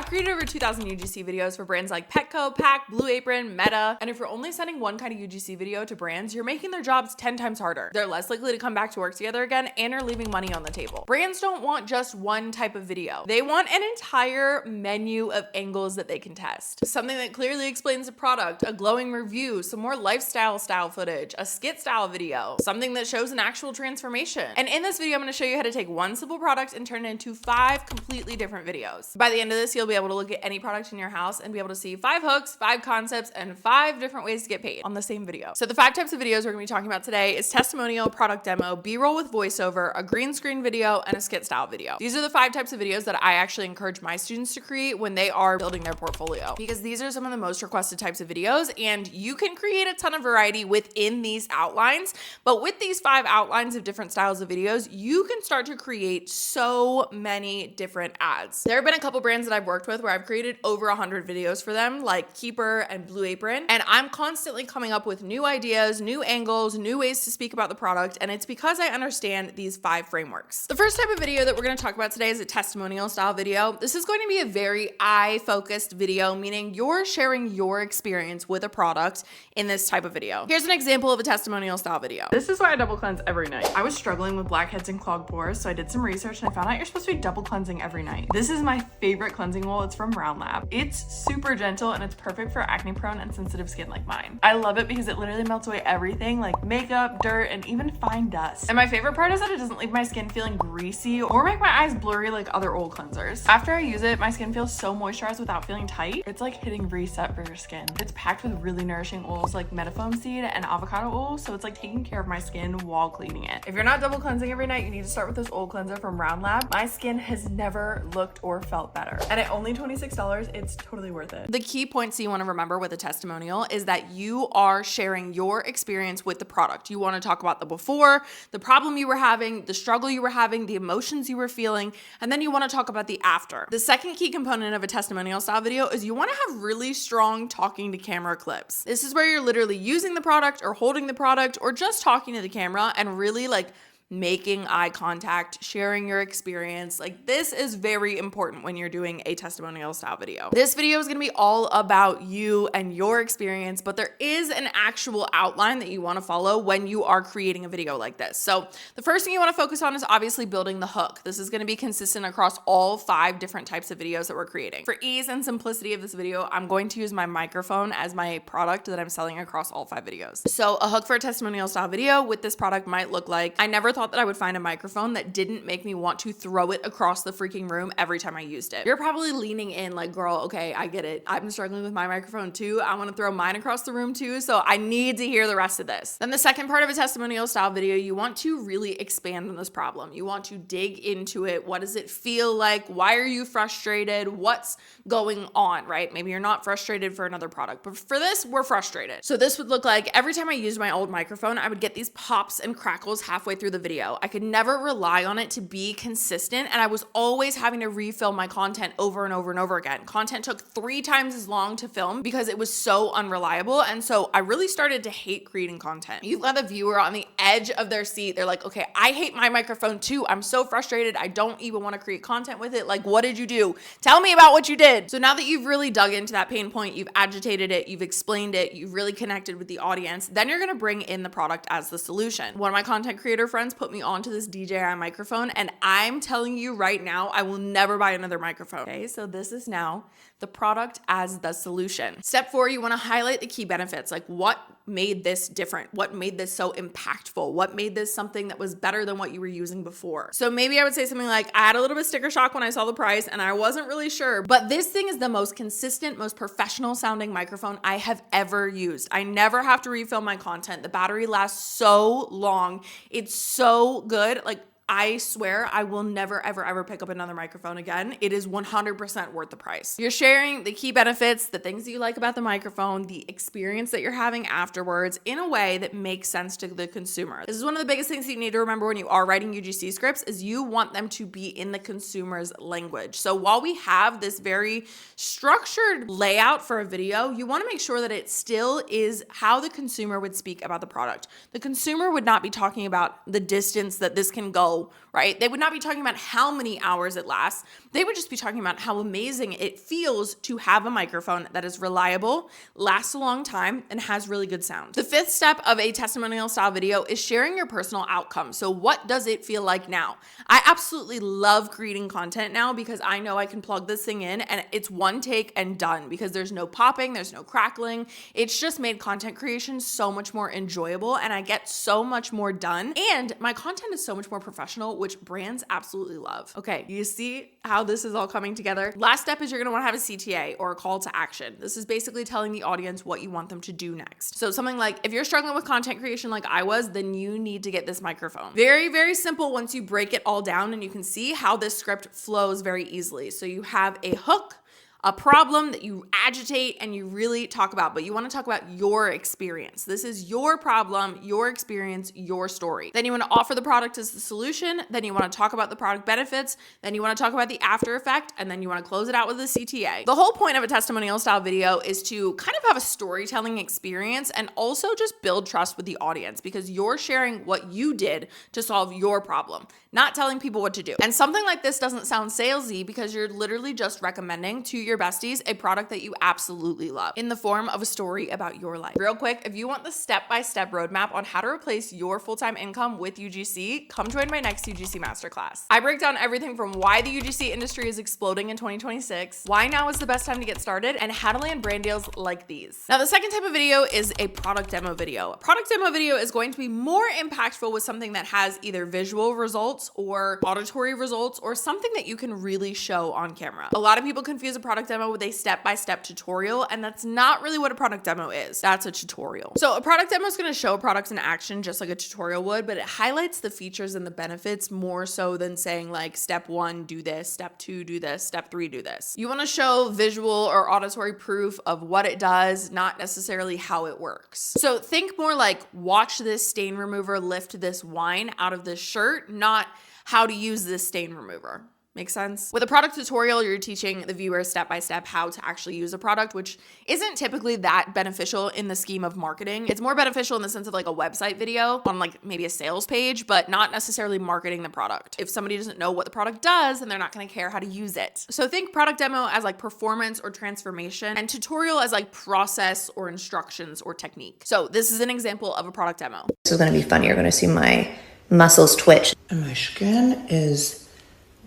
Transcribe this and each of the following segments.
I've created over 2,000 UGC videos for brands like Petco, Pack, Blue Apron, Meta, and if you're only sending one kind of UGC video to brands, you're making their jobs 10 times harder. They're less likely to come back to work together again and are leaving money on the table. Brands don't want just one type of video. They want an entire menu of angles that they can test. Something that clearly explains the product, a glowing review, some more lifestyle style footage, a skit style video, something that shows an actual transformation. And in this video, I'm gonna show you how to take one simple product and turn it into 5 completely different videos. By the end of this, you'll be able to look at any product in your house and be able to see 5 hooks, 5 concepts, and 5 different ways to get paid on the same video. So the 5 types of videos we're gonna be talking about today is testimonial, product demo, B-roll with voiceover, a green screen video, and a skit style video. These are the 5 types of videos that I actually encourage my students to create when they are building their portfolio, because these are some of the most requested types of videos, and you can create a ton of variety within these outlines. But with these 5 outlines of different styles of videos, you can start to create so many different ads. There have been a couple brands that I've worked with where I've created over 100 videos for them, like Keeper and Blue Apron, and I'm constantly coming up with new ideas, new angles, new ways to speak about the product, and it's because I understand these 5 frameworks. The first type of video that we're going to talk about today is a testimonial style video. This is going to be a very eye-focused video, meaning you're sharing your experience with a product in this type of video. Here's an example of a testimonial style video. This is why I double cleanse every night. I was struggling with blackheads and clogged pores, so I did some research and I found out you're supposed to be double cleansing every night. This is my favorite cleansing oil. It's from Round Lab. It's super gentle and it's perfect for acne prone and sensitive skin like mine. I love it because it literally melts away everything like makeup, dirt, and even fine dust. And my favorite part is that it doesn't leave my skin feeling greasy or make my eyes blurry like other oil cleansers. After I use it, my skin feels so moisturized without feeling tight. It's like hitting reset for your skin. It's packed with really nourishing oils like metafoam seed and avocado oil, so it's like taking care of my skin while cleaning it. If you're not double cleansing every night, you need to start with this oil cleanser from Round Lab. My skin has never looked or felt better. And at only $26, it's totally worth it. The key points you want to remember with a testimonial is that you are sharing your experience with the product. You want to talk about the before, the problem you were having, the struggle you were having, the emotions you were feeling, and then you want to talk about the after. The second key component of a testimonial style video is you want to have really strong talking to camera clips. This is where you're literally using the product or holding the product or just talking to the camera and really like making eye contact, sharing your experience. Like, this is very important when you're doing a testimonial style video. This video is going to be all about you and your experience, but there is an actual outline that you want to follow when you are creating a video like this. So the first thing you want to focus on is obviously building the hook. This is going to be consistent across all 5 different types of videos that we're creating. For ease and simplicity of this video, I'm going to use my microphone as my product that I'm selling across all 5 videos. So a hook for a testimonial style video with this product might look like, I never thought that I would find a microphone that didn't make me want to throw it across the freaking room every time I used it. You're probably leaning in like, girl, okay, I get it. I'm struggling with my microphone too. I want to throw mine across the room too. So I need to hear the rest of this. Then the second part of a testimonial style video, you want to really expand on this problem. You want to dig into it. What does it feel like? Why are you frustrated? What's going on, right? Maybe you're not frustrated for another product, but for this, we're frustrated. So this would look like every time I used my old microphone, I would get these pops and crackles halfway through the video. I could never rely on it to be consistent, and I was always having to refill my content over and over and over again. Content took 3 times as long to film because it was so unreliable, and so I really started to hate creating content. You've got the viewer on the edge of their seat. They're like, okay, I hate my microphone too. I'm so frustrated. I don't even want to create content with it. Like, what did you do? Tell me about what you did. So now that you've really dug into that pain point, you've agitated it, you've explained it, you've really connected with the audience, then you're going to bring in the product as the solution. One of my content creator friends put me onto this DJI microphone, and I'm telling you right now, I will never buy another microphone. Okay, so this is now the product as the solution. Step 4, you want to highlight the key benefits. Like, what made this different? What made this so impactful? What made this something that was better than what you were using before? So maybe I would say something like, I had a little bit of sticker shock when I saw the price and I wasn't really sure, but this thing is the most consistent, most professional sounding microphone I have ever used. I never have to refill my content. The battery lasts so long. It's so good. Like, I swear I will never, ever, ever pick up another microphone again. It is 100% worth the price. You're sharing the key benefits, the things that you like about the microphone, the experience that you're having afterwards in a way that makes sense to the consumer. This is one of the biggest things you need to remember when you are writing UGC scripts is you want them to be in the consumer's language. So while we have this very structured layout for a video, you want to make sure that it still is how the consumer would speak about the product. The consumer would not be talking about the distance that this can go right? They would not be talking about how many hours it lasts. They would just be talking about how amazing it feels to have a microphone that is reliable, lasts a long time, and has really good sound. The fifth step of a testimonial style video is sharing your personal outcome. So what does it feel like now? I absolutely love creating content now because I know I can plug this thing in and it's one take and done, because there's no popping, there's no crackling. It's just made content creation so much more enjoyable and I get so much more done. And my content is so much more professional, which brands absolutely love. Okay, you see how this is all coming together? Last step is you're gonna wanna have a CTA, or a call to action. This is basically telling the audience what you want them to do next. So something like, if you're struggling with content creation like I was, then you need to get this microphone. Very, very simple once you break it all down, and you can see how this script flows very easily. So you have a hook, a problem that you agitate and you really talk about, but you want to talk about your experience. This is your problem, your experience, your story. Then you want to offer the product as the solution. Then you want to talk about the product benefits. Then you want to talk about the after effect. And then you want to close it out with a CTA. The whole point of a testimonial style video is to kind of have a storytelling experience and also just build trust with the audience, because you're sharing what you did to solve your problem, not telling people what to do. And something like this doesn't sound salesy because you're literally just recommending to your besties a product that you absolutely love in the form of a story about your life. Real quick, if you want the step-by-step roadmap on how to replace your full-time income with UGC, come join my next UGC masterclass. I break down everything from why the UGC industry is exploding in 2026, why now is the best time to get started, and how to land brand deals like these. Now, the second type of video is a product demo video. A product demo video is going to be more impactful with something that has either visual results or auditory results or something that you can really show on camera. A lot of people confuse a product demo with a step-by-step tutorial, and that's not really what a product demo is. That's a tutorial. So a product demo is going to show products in action just like a tutorial would, but it highlights the features and the benefits more so than saying like step 1, do this, step 2, do this, step 3, do this. You want to show visual or auditory proof of what it does, not necessarily how it works. So think more like, watch this stain remover lift this wine out of this shirt, not how to use this stain remover. Make sense? With a product tutorial, you're teaching the viewer step by step how to actually use a product, which isn't typically that beneficial in the scheme of marketing. It's more beneficial in the sense of like a website video on like maybe a sales page, but not necessarily marketing the product. If somebody doesn't know what the product does, then they're not going to care how to use it. So think product demo as like performance or transformation, and tutorial as like process or instructions or technique. So this is an example of a product demo. This is going to be fun. You're going to see my muscles twitch. And my skin is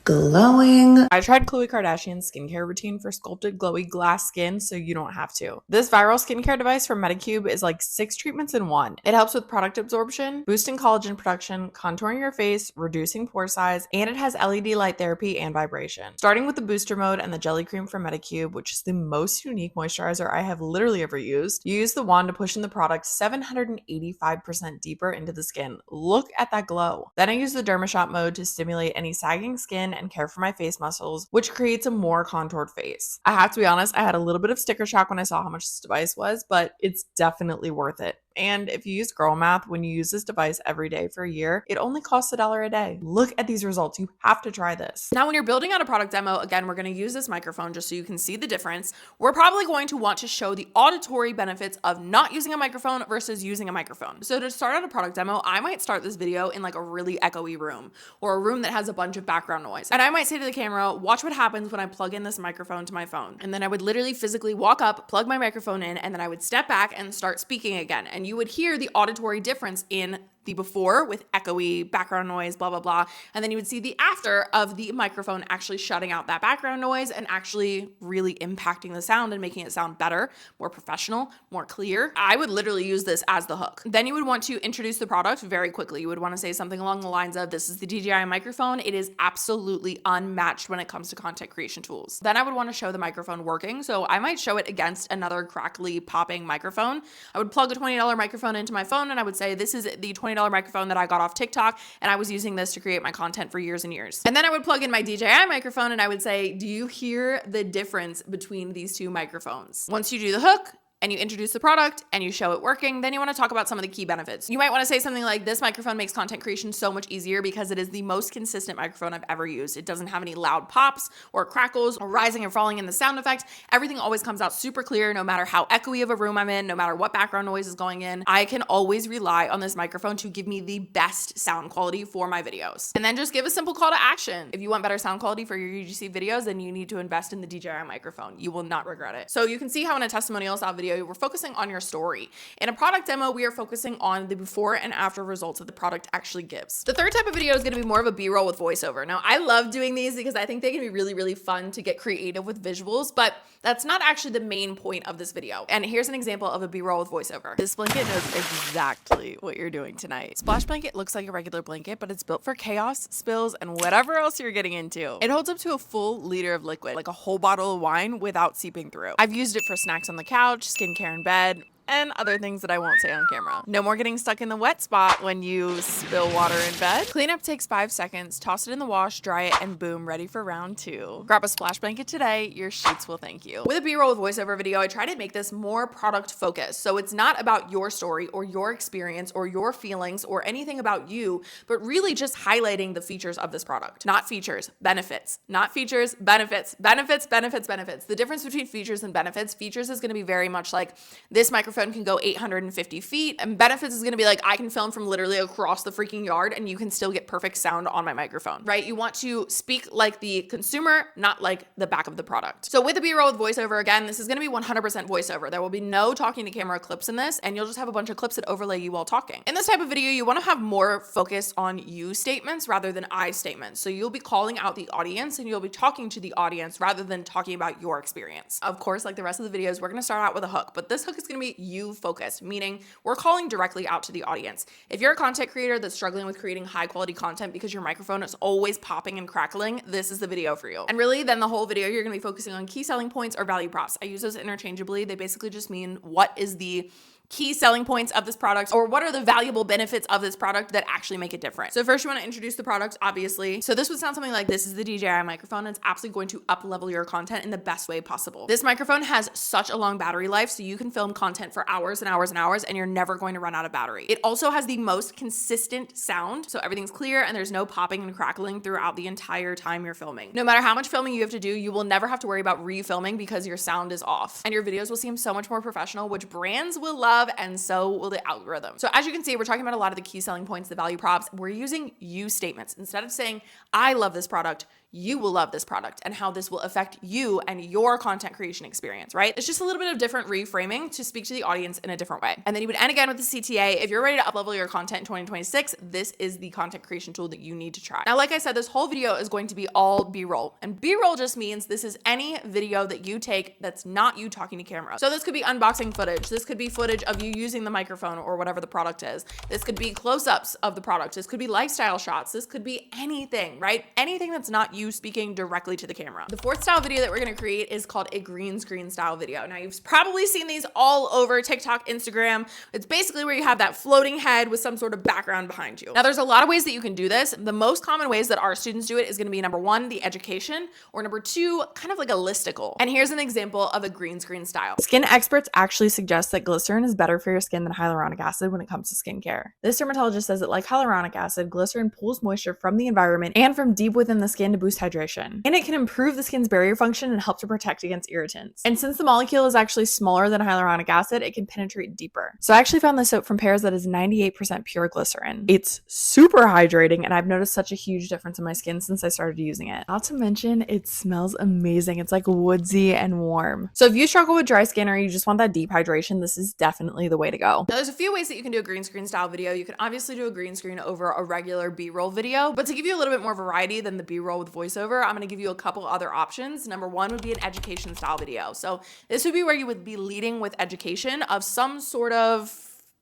glowing. I tried Khloe Kardashian's skincare routine for sculpted glowy glass skin, so you don't have to. This viral skincare device from Medicube is like 6 treatments in one. It helps with product absorption, boosting collagen production, contouring your face, reducing pore size, and it has LED light therapy and vibration. Starting with the booster mode and the jelly cream from Medicube, which is the most unique moisturizer I have literally ever used. You use the wand to push in the product 785% deeper into the skin. Look at that glow. Then I use the DermaShot mode to stimulate any sagging skin and care for my face muscles, which creates a more contoured face. I have to be honest, I had a little bit of sticker shock when I saw how much this device was, but it's definitely worth it. And if you use girl math, when you use this device every day for a year, it only costs $1 a day. Look at these results. You have to try this. Now, when you're building out a product demo, again, we're going to use this microphone just so you can see the difference. We're probably going to want to show the auditory benefits of not using a microphone versus using a microphone. So to start out a product demo, I might start this video in like a really echoey room or a room that has a bunch of background noise. And I might say to the camera, watch what happens when I plug in this microphone to my phone. And then I would literally physically walk up, plug my microphone in, and then I would step back and start speaking again. And you would hear the auditory difference in the before with echoey background noise, blah, blah, blah. And then you would see the after of the microphone actually shutting out that background noise and actually really impacting the sound and making it sound better, more professional, more clear. I would literally use this as the hook. Then you would want to introduce the product very quickly. You would want to say something along the lines of, this is the DJI microphone. It is absolutely unmatched when it comes to content creation tools. Then I would want to show the microphone working. So I might show it against another crackly popping microphone. I would plug a $20 microphone into my phone and I would say, this is the $20 microphone that I got off TikTok, and I was using this to create my content for years and years. And then I would plug in my DJI microphone and I would say, do you hear the difference between these two microphones? Once you do the hook, and you introduce the product and you show it working, then you want to talk about some of the key benefits. You might want to say something like, this microphone makes content creation so much easier because it is the most consistent microphone I've ever used. It doesn't have any loud pops or crackles or rising and falling in the sound effects. Everything always comes out super clear, no matter how echoey of a room I'm in, no matter what background noise is going in. I can always rely on this microphone to give me the best sound quality for my videos. And then just give a simple call to action. If you want better sound quality for your UGC videos, then you need to invest in the DJI microphone. You will not regret it. So you can see how in a testimonial style video, we're focusing on your story. In a product demo, we are focusing on the before and after results that the product actually gives. The third type of video is going to be more of a B-roll with voiceover. Now, I love doing these because I think they can be really, really fun to get creative with visuals, but that's not actually the main point of this video. And here's an example of a B-roll with voiceover. This blanket knows exactly what you're doing tonight. Splash blanket looks like a regular blanket, but it's built for chaos, spills, and whatever else you're getting into. It holds up to a full liter of liquid, like a whole bottle of wine without seeping through. I've used it for snacks on the couch, skincare in bed, and other things that I won't say on camera. No more getting stuck in the wet spot when you spill water in bed. Cleanup takes 5 seconds, toss it in the wash, dry it, and boom, ready for round 2. Grab a splash blanket today, your sheets will thank you. With a B-roll with voiceover video, I try to make this more product focused. So it's not about your story or your experience or your feelings or anything about you, but really just highlighting the features of this product. Not features, benefits. Not features, benefits. Benefits, benefits, benefits. The difference between features and benefits, features is gonna be very much like this microphone can go 850 feet, and benefits is gonna be like, I can film from literally across the freaking yard and you can still get perfect sound on my microphone, right? You want to speak like the consumer, not like the back of the product. So with the B-roll with voiceover, again, this is gonna be 100% voiceover. There will be no talking to camera clips in this, and you'll just have a bunch of clips that overlay you while talking. In this type of video, you wanna have more focus on you statements rather than I statements. So you'll be calling out the audience and you'll be talking to the audience rather than talking about your experience. Of course, like the rest of the videos, we're gonna start out with a hook, but this hook is gonna be you focused, meaning we're calling directly out to the audience. If you're a content creator that's struggling with creating high quality content because your microphone is always popping and crackling, this is the video for you. And really then the whole video, you're gonna be focusing on key selling points or value props. I use those interchangeably. They basically just mean what is the key selling points of this product, or what are the valuable benefits of this product that actually make it different. So first you want to introduce the product, obviously. So this would sound something like, this is the DJI microphone. It's absolutely going to up level your content in the best way possible. This microphone has such a long battery life, so you can film content for hours and hours and hours and you're never going to run out of battery. It also has the most consistent sound, so everything's clear and there's no popping and crackling throughout the entire time you're filming. No matter how much filming you have to do, you will never have to worry about refilming because your sound is off. And your videos will seem so much more professional, which brands will love, and so will the algorithm. So as you can see, we're talking about a lot of the key selling points, the value props. We're using you statements. Instead of saying, I love this product, you will love this product and how this will affect you and your content creation experience, right? It's just a little bit of different reframing to speak to the audience in a different way. And then you would end again with the CTA. If you're ready to uplevel your content in 2026, this is the content creation tool that you need to try. Now, like I said, this whole video is going to be all B-roll. And B-roll just means this is any video that you take that's not you talking to camera. So this could be unboxing footage. This could be footage of you using the microphone or whatever the product is. This could be close-ups of the product. This could be lifestyle shots. This could be anything, right? Anything that's not you speaking directly to the camera. The fourth style video that we're going to create is called a green screen style video. Now you've probably seen these all over TikTok, Instagram. It's basically where you have that floating head with some sort of background behind you. Now there's a lot of ways that you can do this. The most common ways that our students do it is going to be number 1, the education, or number 2, kind of like a listicle. And here's an example of a green screen style. Skin experts actually suggest that glycerin is better for your skin than hyaluronic acid when it comes to skincare. This dermatologist says that like hyaluronic acid, glycerin pulls moisture from the environment and from deep within the skin to boost hydration. And it can improve the skin's barrier function and help to protect against irritants. And since the molecule is actually smaller than hyaluronic acid, it can penetrate deeper. So I actually found this soap from Pears that is 98% pure glycerin. It's super hydrating, and I've noticed such a huge difference in my skin since I started using it. Not to mention, it smells amazing. It's like woodsy and warm. So if you struggle with dry skin or you just want that deep hydration, this is definitely the way to go. Now there's a few ways that you can do a green screen style video. You can obviously do a green screen over a regular B-roll video, but to give you a little bit more variety than the B-roll with voiceover, I'm going to give you a couple other options. Number 1 would be an education style video. So this would be where you would be leading with education of some sort of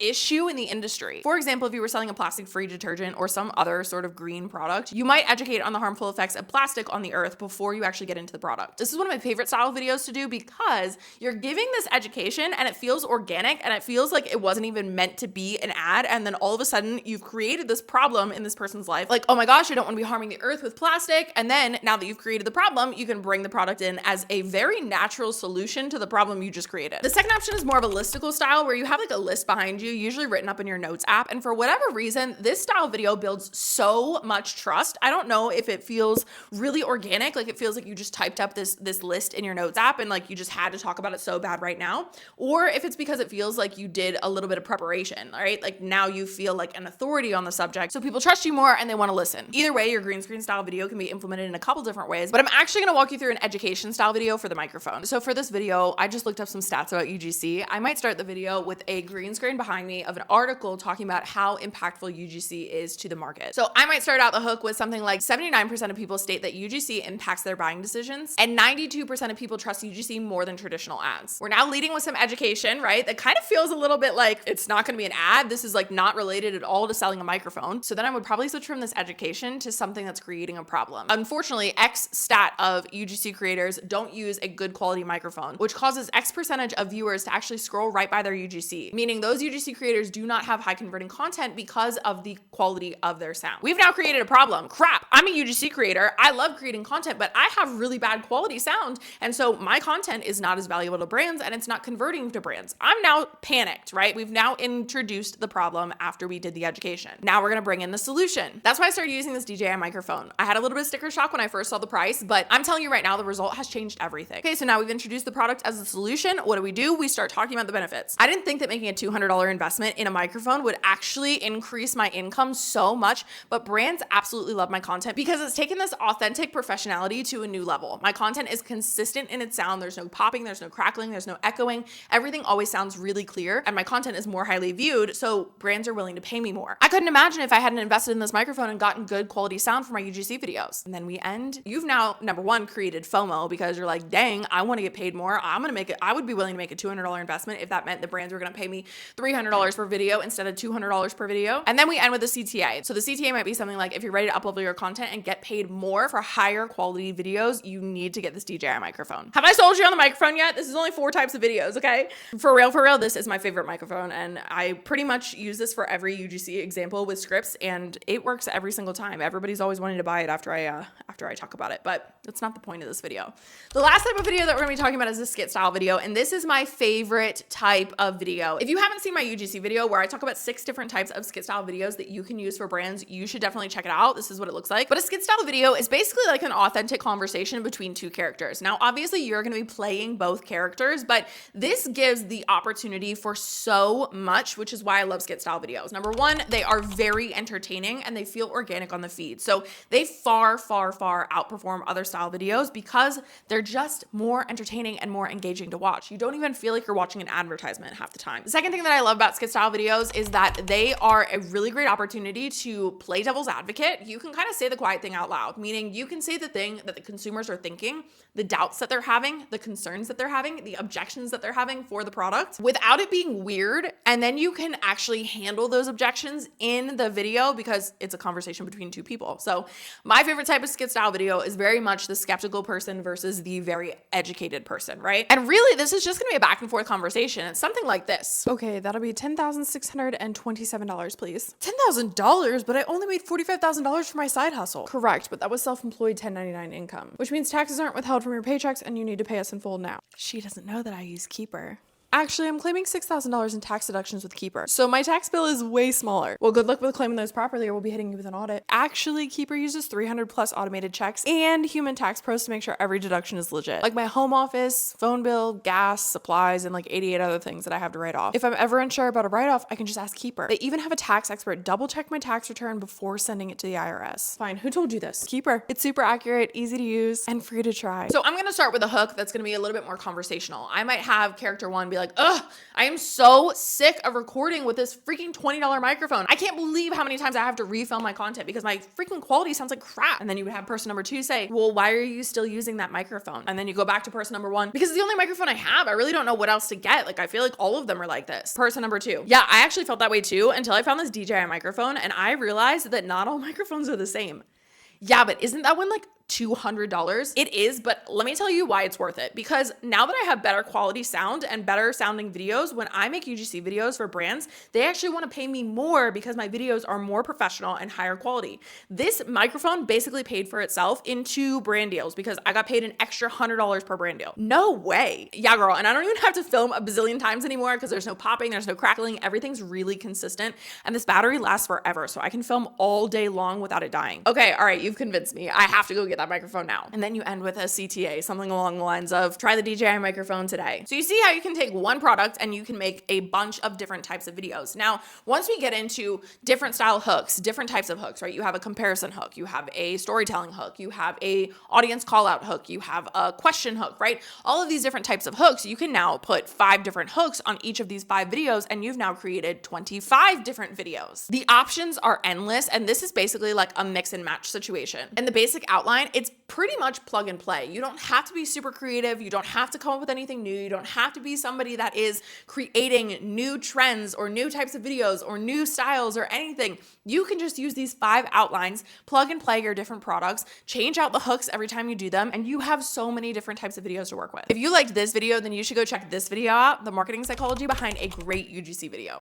issue in the industry. For example, if you were selling a plastic-free detergent or some other sort of green product, you might educate on the harmful effects of plastic on the earth before you actually get into the product. This is one of my favorite style videos to do because you're giving this education and it feels organic and it feels like it wasn't even meant to be an ad, and then all of a sudden you've created this problem in this person's life. Like, oh my gosh, I don't want to be harming the earth with plastic. And then now that you've created the problem, you can bring the product in as a very natural solution to the problem you just created. The second option is more of a listicle style where you have like a list behind you, usually written up in your notes app. And for whatever reason, this style video builds so much trust. I don't know if it feels really organic, like it feels like you just typed up this list in your notes app and like you just had to talk about it so bad right now, or if it's because it feels like you did a little bit of preparation, right? Like now you feel like an authority on the subject, so people trust you more and they want to listen. Either way, your green screen style video can be implemented in a couple different ways, but I'm actually going to walk you through an education style video for the microphone. So for this video, I just looked up some stats about UGC. I might start the video with a green screen behind me of an article talking about how impactful UGC is to the market. So I might start out the hook with something like 79% of people state that UGC impacts their buying decisions, and 92% of people trust UGC more than traditional ads. We're now leading with some education, right? That kind of feels a little bit like it's not going to be an ad. This is like not related at all to selling a microphone. So then I would probably switch from this education to something that's creating a problem. Unfortunately, X stat of UGC creators don't use a good quality microphone, which causes X percentage of viewers to actually scroll right by their UGC, meaning those UGC creators do not have high converting content because of the quality of their sound. We've now created a problem. Crap, I'm a UGC creator. I love creating content, but I have really bad quality sound. And so my content is not as valuable to brands and it's not converting to brands. I'm now panicked, right? We've now introduced the problem after we did the education. Now we're going to bring in the solution. That's why I started using this DJI microphone. I had a little bit of sticker shock when I first saw the price, but I'm telling you right now, the result has changed everything. Okay, so now we've introduced the product as a solution. What do? We start talking about the benefits. I didn't think that making a $200 investment in a microphone would actually increase my income so much, but brands absolutely love my content because it's taken this authentic professionality to a new level. My content is consistent in its sound. There's no popping, there's no crackling, there's no echoing. Everything always sounds really clear, and my content is more highly viewed, so brands are willing to pay me more. I couldn't imagine if I hadn't invested in this microphone and gotten good quality sound for my UGC videos. And then we end. You've now, number one, created FOMO because you're like, dang, I want to get paid more. I would be willing to make a $200 investment if that meant the brands were going to pay me $300 per video instead of $200 per video. And then we end with the CTA. So the CTA might be something like, if you're ready to uplevel your content and get paid more for higher quality videos, you need to get this DJI microphone. Have I sold you on the microphone yet? This is only 4 types of videos, okay? For real, this is my favorite microphone, and I pretty much use this for every UGC example with scripts, and it works every single time. Everybody's always wanting to buy it after I talk about it, but that's not the point of this video. The last type of video that we're gonna be talking about is a skit style video, and this is my favorite type of video. If you haven't seen my UGC video where I talk about 6 different types of skit style videos that you can use for brands, you should definitely check it out. This is what it looks like. But a skit style video is basically like an authentic conversation between 2 characters. Now, obviously you're gonna be playing both characters, but this gives the opportunity for so much, which is why I love skit style videos. Number one, they are very entertaining and they feel organic on the feed. So they far outperform other style videos because they're just more entertaining and more engaging to watch. You don't even feel like you're watching an advertisement half the time. The second thing that I love about skit style videos is that they are a really great opportunity to play devil's advocate. You can kind of say the quiet thing out loud, meaning you can say the thing that the consumers are thinking, the doubts that they're having, the concerns that they're having, the objections that they're having for the product without it being weird. And then you can actually handle those objections in the video because it's a conversation between 2 people. So my favorite type of skit style video is very much the skeptical person versus the very educated person, right? And really, this is just gonna be a back and forth conversation. It's something like this. Okay, that'll be $10,627, please. $10,000, but I only made $45,000 for my side hustle. Correct, but that was self-employed 1099 income, which means taxes aren't withheld from your paychecks and you need to pay us in full now. She doesn't know that I use Keeper. Actually, I'm claiming $6,000 in tax deductions with Keeper, so my tax bill is way smaller. Well, good luck with claiming those properly or we'll be hitting you with an audit. Actually, Keeper uses 300 plus automated checks and human tax pros to make sure every deduction is legit. Like my home office, phone bill, gas, supplies, and like 88 other things that I have to write off. If I'm ever unsure about a write-off, I can just ask Keeper. They even have a tax expert double check my tax return before sending it to the IRS. Fine, who told you this? Keeper. It's super accurate, easy to use, and free to try. So I'm gonna start with a hook that's gonna be a little bit more conversational. I might have character 1 be like, like, ugh, I am so sick of recording with this freaking $20 microphone. I can't believe how many times I have to refilm my content because my freaking quality sounds like crap. And then you would have person number 2 say, well, why are you still using that microphone? And then you go back to person number 1, because it's the only microphone I have. I really don't know what else to get. Like, I feel like all of them are like this. Person number 2. Yeah, I actually felt that way too until I found this DJI microphone and I realized that not all microphones are the same. Yeah, but isn't that one like $200? It is, but let me tell you why it's worth it. Because now that I have better quality sound and better sounding videos, when I make UGC videos for brands, they actually want to pay me more because my videos are more professional and higher quality. This microphone basically paid for itself in 2 brand deals because I got paid an extra $100 per brand deal. No way. Yeah, girl. And I don't even have to film a bazillion times anymore because there's no popping, there's no crackling. Everything's really consistent. And this battery lasts forever. So I can film all day long without it dying. Okay. All right. You've convinced me. I have to go get that microphone now. And then you end with a CTA, something along the lines of try the DJI microphone today. So you see how you can take one product and you can make a bunch of different types of videos. Now, once we get into different style hooks, different types of hooks, right? You have a comparison hook, you have a storytelling hook, you have a audience call out hook, you have a question hook, right? All of these different types of hooks, you can now put 5 different hooks on each of these 5 videos and you've now created 25 different videos. The options are endless and this is basically like a mix and match situation. And the basic outline, it's pretty much plug and play. You don't have to be super creative. You don't have to come up with anything new. You don't have to be somebody that is creating new trends or new types of videos or new styles or anything. You can just use these 5 outlines, plug and play your different products, change out the hooks every time you do them, and you have so many different types of videos to work with. If you liked this video, then you should go check this video out, the marketing psychology behind a great UGC video.